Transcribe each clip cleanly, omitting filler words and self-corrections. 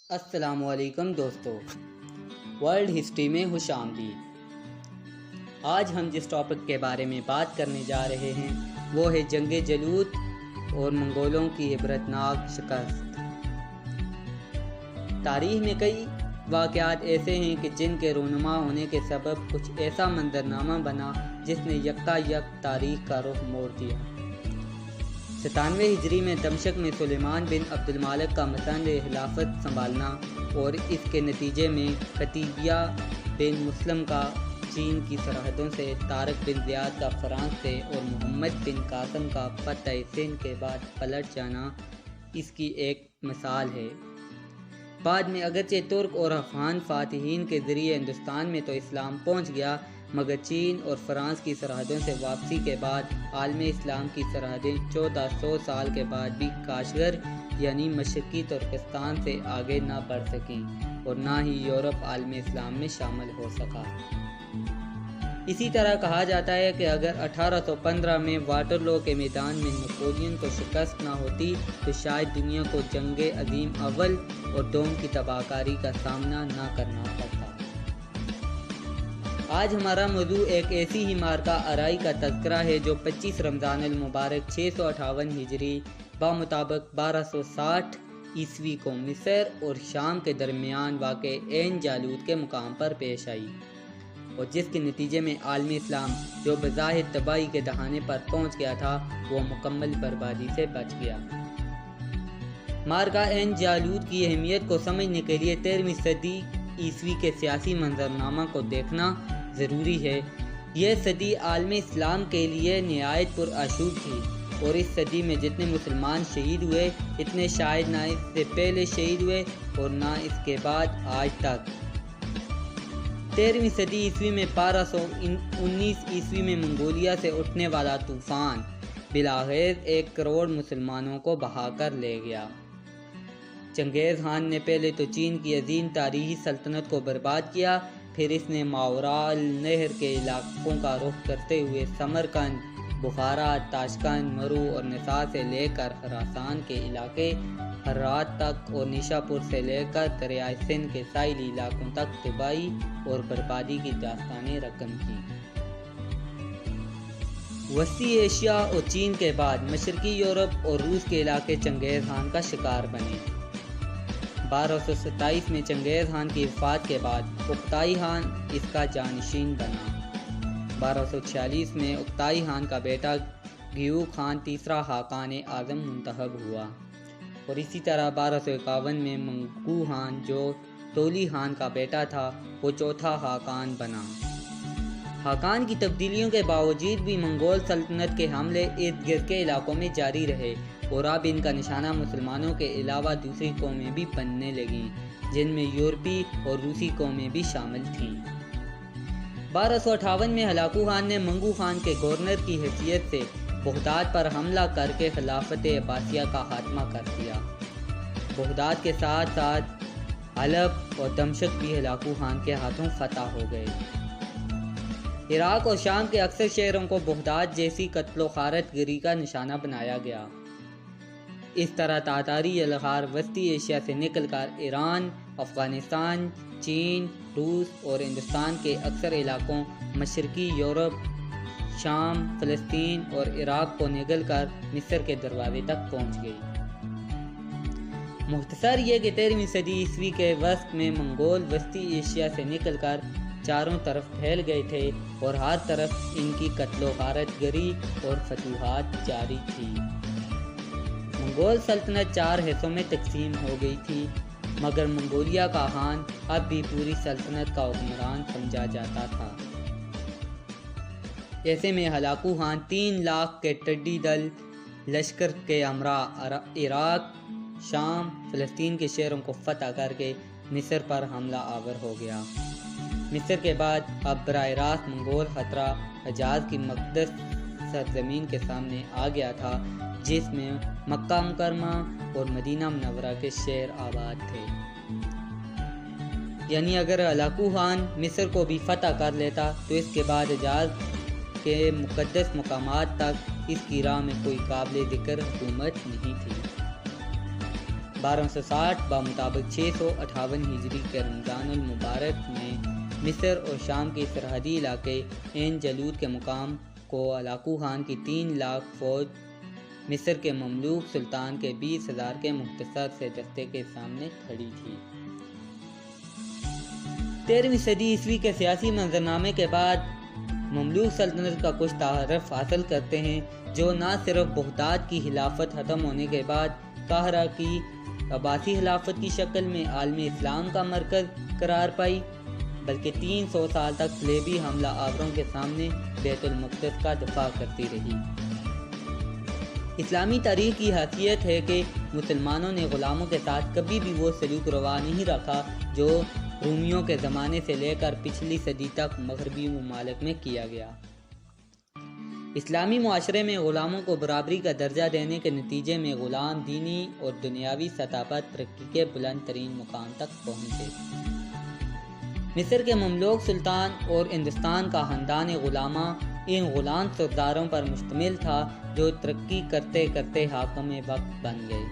السلام علیکم دوستو، ورلڈ ہسٹری میں خوش آمدید۔ آج ہم جس ٹاپک کے بارے میں بات کرنے جا رہے ہیں وہ ہے جنگ جالوت اور منگولوں کی عبرتناک شکست۔ تاریخ میں کئی واقعات ایسے ہیں کہ جن کے رونما ہونے کے سبب کچھ ایسا منظرنامہ بنا جس نے یکا یک تاریخ کا رخ موڑ دیا۔ 97 ہجری میں دمشق میں سلیمان بن عبد المالک کا مسند خلافت سنبھالنا اور اس کے نتیجے میں قتیبیہ بن مسلم کا چین کی سرحدوں سے، طارق بن زیاد کا فرانس سے اور محمد بن قاسم کا فتح سندھ کے بعد پلٹ جانا اس کی ایک مثال ہے۔ بعد میں اگرچہ ترک اور افغان فاتحین کے ذریعے ہندوستان میں تو اسلام پہنچ گیا، مگر چین اور فرانس کی سرحدوں سے واپسی کے بعد عالم اسلام کی سرحدیں 1400 سال کے بعد بھی کاشغر یعنی مشرقی ترکستان سے آگے نہ بڑھ سکیں اور نہ ہی یورپ عالم اسلام میں شامل ہو سکا۔ اسی طرح کہا جاتا ہے کہ اگر 1815 میں واٹرلو کے میدان میں نپولین کو شکست نہ ہوتی تو شاید دنیا کو جنگ عظیم اول اور دوم کی تباہ کاری کا سامنا نہ کرنا پڑتا۔ آج ہمارا موضوع ایک ایسی ہی معرکہ آرائی کا تذکرہ ہے جو 25 رمضان المبارک 658 ہجری بمطابق 1260 عیسوی کو مصر اور شام کے درمیان واقع عین جالوت کے مقام پر پیش آئی اور جس کے نتیجے میں عالم اسلام جو بظاہر تباہی کے دہانے پر پہنچ گیا تھا وہ مکمل بربادی سے بچ گیا۔ معرکہ عین جالوت کی اہمیت کو سمجھنے کے لیے 13ویں صدی عیسوی کے سیاسی منظرنامہ کو دیکھنا ضروری ہے۔ یہ صدی عالم اسلام کے لیے نہایت پرآشوب تھی اور اس صدی میں جتنے مسلمان شہید ہوئے اتنے شاید نہ اس سے پہلے شہید ہوئے اور نہ اس کے بعد آج تک۔ 13ویں صدی عیسوی میں 1219 عیسوی میں منگولیا سے اٹھنے والا طوفان بلاخر 1 کروڑ مسلمانوں کو بہا کر لے گیا۔ چنگیز خان نے پہلے تو چین کی عظیم تاریخی سلطنت کو برباد کیا، پھر اس نے ماورا النہر کے علاقوں کا رخ کرتے ہوئے سمرقند، بخارا، تاشقند، مرو اور نسا سے لے کر خراسان کے علاقے، ہرات تک اور نیشا پور سے لے کر دریائے سندھ کے ساحلی علاقوں تک تباہی اور بربادی کی داستانیں رقم کی۔ وسطی ایشیا اور چین کے بعد مشرقی یورپ اور روس کے علاقے چنگیز خان کا شکار بنے۔ 1227 میں چنگیز خان کی وفات کے بعد اکتائی خان اس کا جانشین بنا۔ 1246 میں اکتائی خان کا بیٹا گیوک خان تیسرا خاقان اعظم منتخب ہوا اور اسی طرح 1251 میں منگو خان جو تولی خان کا بیٹا تھا وہ چوتھا خاقان بنا۔ خاقان کی تبدیلیوں کے باوجود بھی منگول سلطنت کے حملے ارد گرد کے علاقوں میں جاری رہے اور اب ان کا نشانہ مسلمانوں کے علاوہ دوسری قومیں بھی بننے لگیں جن میں یورپی اور روسی قومیں بھی شامل تھیں۔ 1258 میں ہلاکو خان نے منگو خان کے گورنر کی حیثیت سے بغداد پر حملہ کر کے خلافت عباسیہ کا خاتمہ کر دیا۔ بغداد کے ساتھ ساتھ حلب اور دمشق بھی ہلاکو خان کے ہاتھوں فتح ہو گئے۔ عراق اور شام کے اکثر شہروں کو بغداد جیسی قتل و غارت گری کا نشانہ بنایا گیا۔ اس طرح تاتاری یلغار وسطی ایشیا سے نکل کر ایران، افغانستان، چین، روس اور ہندوستان کے اکثر علاقوں، مشرقی یورپ، شام، فلسطین اور عراق کو نگل کر مصر کے دروازے تک پہنچ گئی۔ مختصر یہ کہ 13ویں صدی عیسوی کے وسط میں منگول وسطی ایشیا سے نکل کر چاروں طرف پھیل گئے تھے اور ہر طرف ان کی قتل و غارت گری اور فتوحات جاری تھی۔ منگول سلطنت 4 حصوں میں تقسیم ہو گئی تھی، مگر منگولیا کا خان اب بھی پوری سلطنت کا حکمران سمجھا جاتا تھا۔ ایسے میں ہلاکو خان 3 لاکھ کے ٹڈی دل لشکر کے ہمراہ عراق، شام، فلسطین کے شہروں کو فتح کر کے مصر پر حملہ آور ہو گیا۔ مصر کے بعد اب براہ راست منگول خطرہ حجاز کی مقدس سرزمین کے سامنے آ گیا تھا جس میں مکہ مکرمہ اور مدینہ منورہ کے شہر آباد تھے۔ یعنی اگر ہلاکو خان مصر کو بھی فتح کر لیتا تو اس کے بعد حجاز کے مقدس مقامات تک اس کی راہ میں کوئی قابل ذکر حکومت نہیں تھی۔ 1260 بمطابق 658 ہجری کے رمضان المبارک میں مصر اور شام کے سرحدی علاقے عین جالوت کے مقام کو ہلاکو خان کی 3 لاکھ فوج مصر کے مملوک سلطان کے 20,000 کے مختصر سے دستے کے سامنے کھڑی تھی۔ 13ویں صدی عیسوی کے سیاسی منظرنامے کے بعد مملوک سلطنت کا کچھ تعارف حاصل کرتے ہیں، جو نہ صرف بغداد کی خلافت ختم ہونے کے بعد قاہرہ کی عباسی خلافت کی شکل میں عالم اسلام کا مرکز قرار پائی، بلکہ 300 سال تک صلیبی حملہ آوروں کے سامنے بیت المقدس کا دفاع کرتی رہی۔ اسلامی تاریخ کی حیثیت ہے کہ مسلمانوں نے غلاموں کے ساتھ کبھی بھی وہ سلوک روا نہیں رکھا جو رومیوں کے زمانے سے لے کر پچھلی صدی تک مغربی ممالک میں کیا گیا۔ اسلامی معاشرے میں غلاموں کو برابری کا درجہ دینے کے نتیجے میں غلام دینی اور دنیاوی سطح پر ترقی کے بلند ترین مقام تک پہنچے۔ مصر کے مملوک سلطان اور ہندوستان کا خاندان غلامہ ان غلام سرداروں پر مشتمل تھا جو ترقی کرتے کرتے حاکم وقت بن گئے۔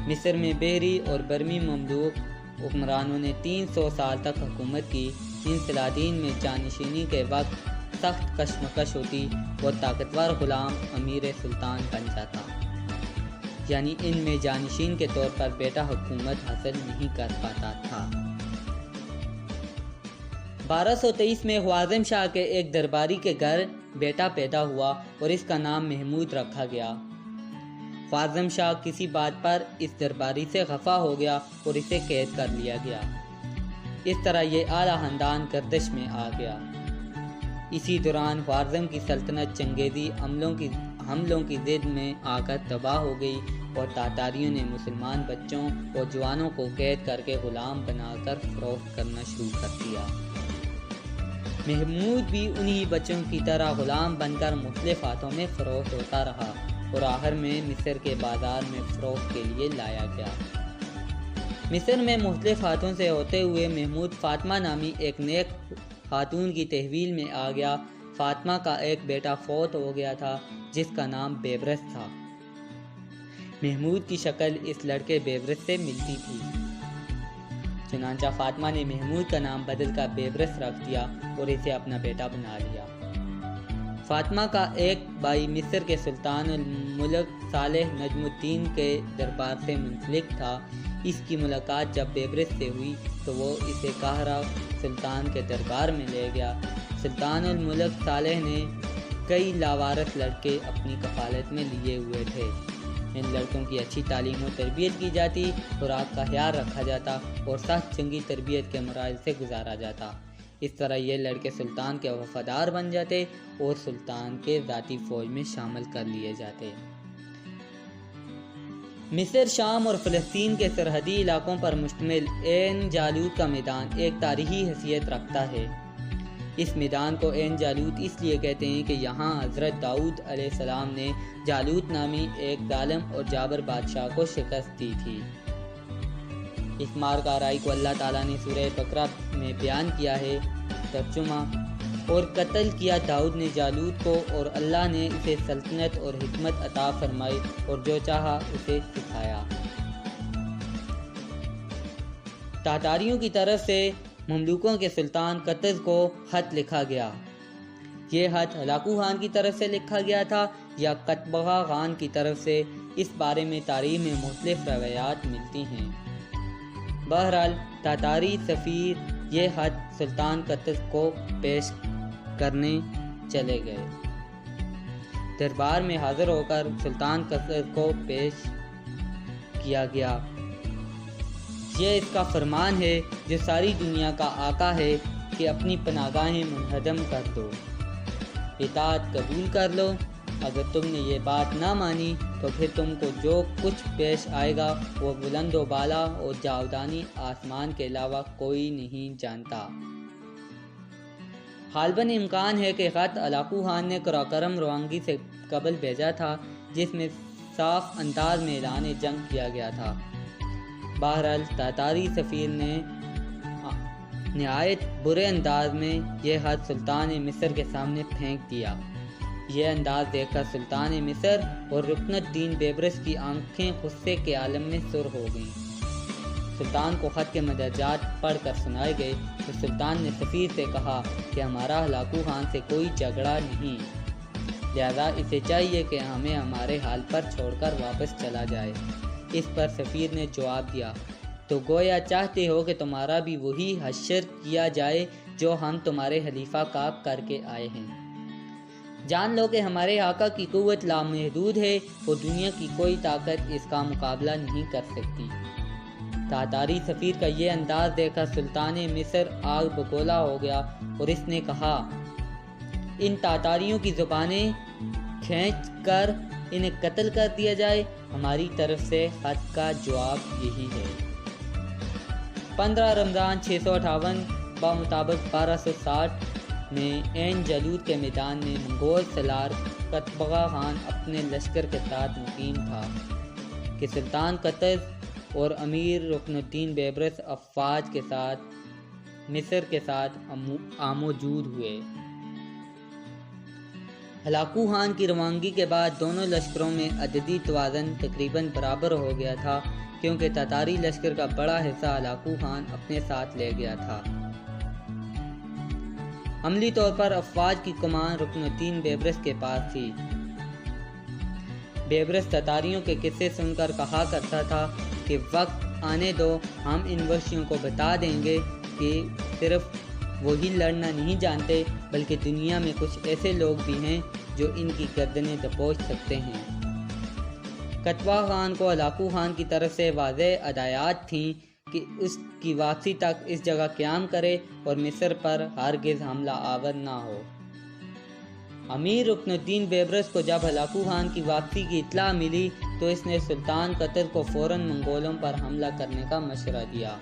مصر میں بحری اور برمی مملوک حکمرانوں نے 300 سال تک حکومت کی۔ ان سلاطین میں جانشینی کے وقت سخت کشمکش ہوتی اور طاقتور غلام امیر سلطان بن جاتا، یعنی ان میں جانشین کے طور پر بیٹا حکومت حاصل نہیں کر پاتا تھا۔ 1223 میں خوارزم شاہ کے ایک درباری کے گھر بیٹا پیدا ہوا اور اس کا نام محمود رکھا گیا۔ خوارزم شاہ کسی بات پر اس درباری سے خفا ہو گیا اور اسے قید کر لیا گیا۔ اس طرح یہ اعلیٰ خاندان گردش میں آ گیا۔ اسی دوران خوارزم کی سلطنت چنگیزی حملوں کی زد میں آ کر تباہ ہو گئی اور تاتاریوں نے مسلمان بچوں اور جوانوں کو قید کر کے غلام بنا کر فروخت کرنا شروع کر دیا۔ محمود بھی انہی بچوں کی طرح غلام بن کر مختلف ہاتھوں میں فروخت ہوتا رہا اور آخر میں مصر کے بازار میں فروخت کے لیے لایا گیا۔ مصر میں مختلف ہاتھوں سے ہوتے ہوئے محمود فاطمہ نامی ایک نیک خاتون کی تحویل میں آ گیا۔ فاطمہ کا ایک بیٹا فوت ہو گیا تھا جس کا نام بیبرس تھا۔ محمود کی شکل اس لڑکے بیبرس سے ملتی تھی، چنانچہ فاطمہ نے محمود کا نام بدل کر بیبرس رکھ دیا اور اسے اپنا بیٹا بنا لیا۔ فاطمہ کا ایک بھائی مصر کے سلطان الملک صالح نجم الدین کے دربار سے منسلک تھا۔ اس کی ملاقات جب بیبرس سے ہوئی تو وہ اسے قاہرہ سلطان کے دربار میں لے گیا۔ سلطان الملک صالح نے کئی لاوارث لڑکے اپنی کفالت میں لیے ہوئے تھے۔ ان لڑکوں کی اچھی تعلیم و تربیت کی جاتی، خوراک کا خیال رکھا جاتا اور سخت جنگی تربیت کے مراحل سے گزارا جاتا۔ اس طرح یہ لڑکے سلطان کے وفادار بن جاتے اور سلطان کے ذاتی فوج میں شامل کر لیے جاتے۔ مصر، شام اور فلسطین کے سرحدی علاقوں پر مشتمل عین جالوت کا میدان ایک تاریخی حیثیت رکھتا ہے۔ اس میدان کو عین جالوت اس لیے کہتے ہیں کہ یہاں حضرت داؤد علیہ السلام نے جالوت نامی ایک ظالم اور جابر بادشاہ کو شکست دی تھی۔ اس مار کاروائی کو اللہ تعالیٰ نے سورہ بقرہ میں بیان کیا ہے۔ ترجمہ: اور قتل کیا داؤد نے جالوت کو اور اللہ نے اسے سلطنت اور حکمت عطا فرمائی اور جو چاہا اسے سکھایا۔ تاتاریوں کی طرف سے مملوکوں کے سلطان قطز کو خط لکھا گیا۔ یہ خط ہلاکو خان کی طرف سے لکھا گیا تھا یا قطبغہ خان کی طرف سے، اس بارے میں تاریخ میں مختلف روایات ملتی ہیں۔ بہرحال تاتاری سفیر یہ خط سلطان قطز کو پیش کرنے چلے گئے۔ دربار میں حاضر ہو کر سلطان قطز کو پیش کیا گیا۔ یہ اس کا فرمان ہے جو ساری دنیا کا آقا ہے کہ اپنی پناہگاہیں منہدم کر دو، اطاعت قبول کر لو۔ اگر تم نے یہ بات نہ مانی تو پھر تم کو جو کچھ پیش آئے گا وہ بلند و بالا اور جاودانی آسمان کے علاوہ کوئی نہیں جانتا۔ غالباً امکان ہے کہ خط ہلاکو خان نے قراقرم روانگی سے قبل بھیجا تھا، جس میں صاف انداز میں اعلان جنگ کیا گیا تھا۔ بہرحال تاتاری سفیر نے نہایت برے انداز میں یہ خط سلطان مصر کے سامنے پھینک دیا۔ یہ انداز دیکھ کر سلطان مصر اور رکن الدین بیبرس کی آنکھیں غصے کے عالم میں سر ہو گئیں۔ سلطان کو خط کے مدرجات پڑھ کر سنائے گئے تو سلطان نے سفیر سے کہا کہ ہمارا ہلاکو خان سے کوئی جھگڑا نہیں، لہذا اسے چاہیے کہ ہمیں ہمارے حال پر چھوڑ کر واپس چلا جائے۔ اس پر سفیر نے جواب دیا، تو گویا چاہتے ہو کہ تمہارا بھی وہی حشر کیا جائے جو ہم تمہارے حلیفہ کا کر کے آئے ہیں۔ جان لو کہ ہمارے آقا کی قوت لامحدود ہے اور دنیا کی کوئی طاقت اس کا مقابلہ نہیں کر سکتی۔ تاتاری سفیر کا یہ انداز دیکھ کر سلطان مصر آگ بگولا ہو گیا اور اس نے کہا، ان تاتاریوں کی زبانیں کھینچ کر انہیں قتل کر دیا جائے، ہماری طرف سے خط کا جواب یہی ہے۔ 15 رمضان 658 بمطابق 1260 میں عین جالوت کے میدان میں منگول سالار قطبغہ خان اپنے لشکر کے ساتھ مقیم تھا کہ سلطان قطز اور امیر رکن الدین بیبرس افواج کے ساتھ مصر کے ساتھ آموجود ہوئے۔ ہلاکو خان کی روانگی کے بعد دونوں لشکروں میں عددی توازن تقریباً برابر ہو گیا تھا، کیونکہ تاتاری لشکر کا بڑا حصہ ہلاکو خان اپنے ساتھ لے گیا تھا۔ عملی طور پر افواج کی کمان رکن الدین بیبرس کے پاس تھی۔ بیبرس تاتاریوں کے قصے سن کر کہا کرتا تھا کہ وقت آنے دو، ہم ان وحشیوں کو بتا دیں گے کہ صرف وہی لڑنا نہیں جانتے بلکہ دنیا میں کچھ ایسے لوگ بھی ہیں جو ان کی گردنیں دبوچ سکتے ہیں۔ قطبہ خان کو ہلاکو خان کی طرف سے واضح ہدایات تھیں کہ اس کی واپسی تک اس جگہ قیام کرے اور مصر پر ہرگز حملہ آور نہ ہو۔ امیر رکن الدین بیبرس کو جب ہلاکو خان کی واپسی کی اطلاع ملی تو اس نے سلطان قطر کو فوراً منگولوں پر حملہ کرنے کا مشورہ دیا۔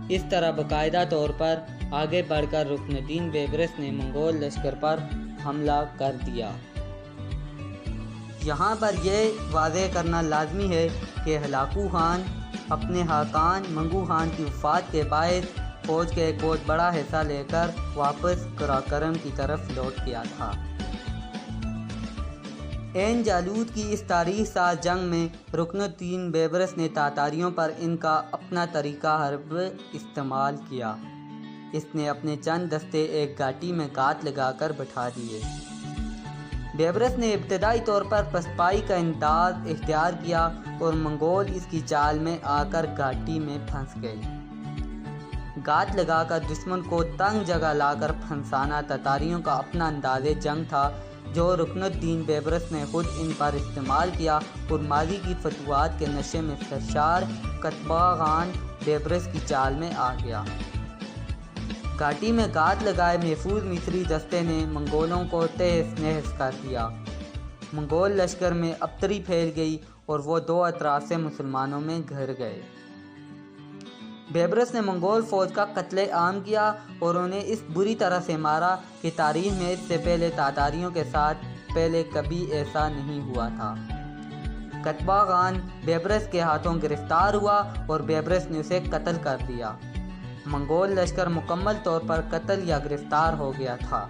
اس طرح باقاعدہ طور پر آگے بڑھ کر رکن الدین بیبرس نے منگول لشکر پر حملہ کر دیا۔ یہاں پر یہ واضح کرنا لازمی ہے کہ ہلاکو خان اپنے حاکان منگو خان کی وفات کے باعث فوج کے ایک بہت بڑا حصہ لے کر واپس قراقرم کی طرف لوٹ گیا تھا۔ عین جالوت کی اس تاریخ ساز جنگ میں رکن الدین بیبرس نے تاتاریوں پر ان کا اپنا طریقہ حرب استعمال کیا۔ اس نے اپنے چند دستے ایک گھاٹی میں گات لگا کر بٹھا دیے۔ بیبرس نے ابتدائی طور پر پسپائی کا انداز اختیار کیا اور منگول اس کی چال میں آ کر گھاٹی میں پھنس گئے۔ گات لگا کر دشمن کو تنگ جگہ لا کر پھنسانا تاتاریوں کا اپنا انداز جنگ تھا جو رکن الدین بیبرس نے خود ان پر استعمال کیا اور ماضی کی فتوحات کے نشے میں سرشار قطبہ خان بیبرس کی چال میں آ گیا۔ گھاٹی میں گات لگائے محفوظ مصری دستے نے منگولوں کو تہس نہس کر دیا۔ منگول لشکر میں ابتری پھیل گئی اور وہ دو اطراف سے مسلمانوں میں گھر گئے۔ بیبرس نے منگول فوج کا قتل عام کیا اور انہیں اس بری طرح سے مارا کہ تاریخ میں اس سے پہلے تاتاریوں کے ساتھ پہلے کبھی ایسا نہیں ہوا تھا۔ قطبہ خان بیبرس کے ہاتھوں گرفتار ہوا اور بیبرس نے اسے قتل کر دیا۔ منگول لشکر مکمل طور پر قتل یا گرفتار ہو گیا تھا۔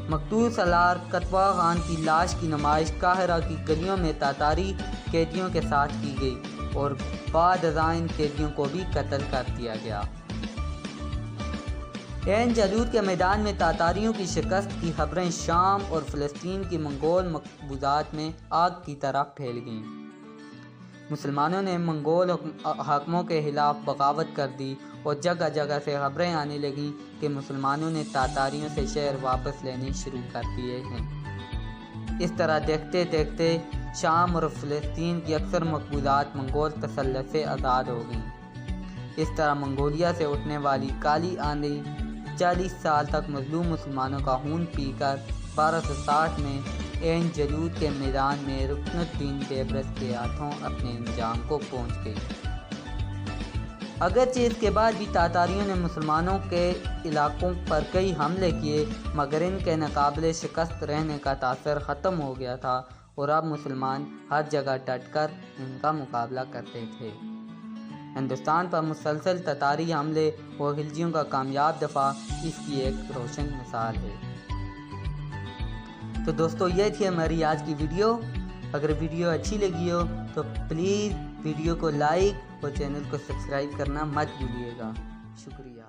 مقتول سالار قطبہ خان کی لاش کی نمائش قاہرہ کی گلیوں میں تاتاری قیدیوں کے ساتھ کی گئی اور بعد ازاں ان قیدیوں کو بھی قتل کر دیا گیا۔ عین جالوت کے میدان میں تاتاریوں کی شکست کی خبریں شام اور فلسطین کی منگول مقبوضات میں آگ کی طرح پھیل گئیں۔ مسلمانوں نے منگول حاکموں کے خلاف بغاوت کر دی اور جگہ جگہ سے خبریں آنے لگیں کہ مسلمانوں نے تاتاریوں سے شہر واپس لینے شروع کر دیے ہیں۔ اس طرح دیکھتے دیکھتے شام اور فلسطین کی اکثر مقبوضات منگول تسلط سے آزاد ہو گئیں۔ اس طرح منگولیا سے اٹھنے والی کالی آندھی 40 سال تک مظلوم مسلمانوں کا خون پی کر 1260 میں عین جالوت کے میدان میں رکن الدین بیبرس کے ہاتھوں اپنے انجام کو پہنچ گئی۔ اگرچہ اس کے بعد بھی تاتاریوں نے مسلمانوں کے علاقوں پر کئی حملے کیے، مگر ان کے ناقابل شکست رہنے کا تاثر ختم ہو گیا تھا اور اب مسلمان ہر جگہ ڈٹ کر ان کا مقابلہ کرتے تھے۔ ہندوستان پر مسلسل تاتاری حملے اور خلجیوں کا کامیاب دفاع اس کی ایک روشن مثال ہے۔ تو دوستو یہ تھی ہماری آج کی ویڈیو. اگر ویڈیو اچھی لگی ہو تو پلیز ویڈیو کو لائک اور چینل کو سبسکرائب کرنا مت بھولیے گا. شکریہ.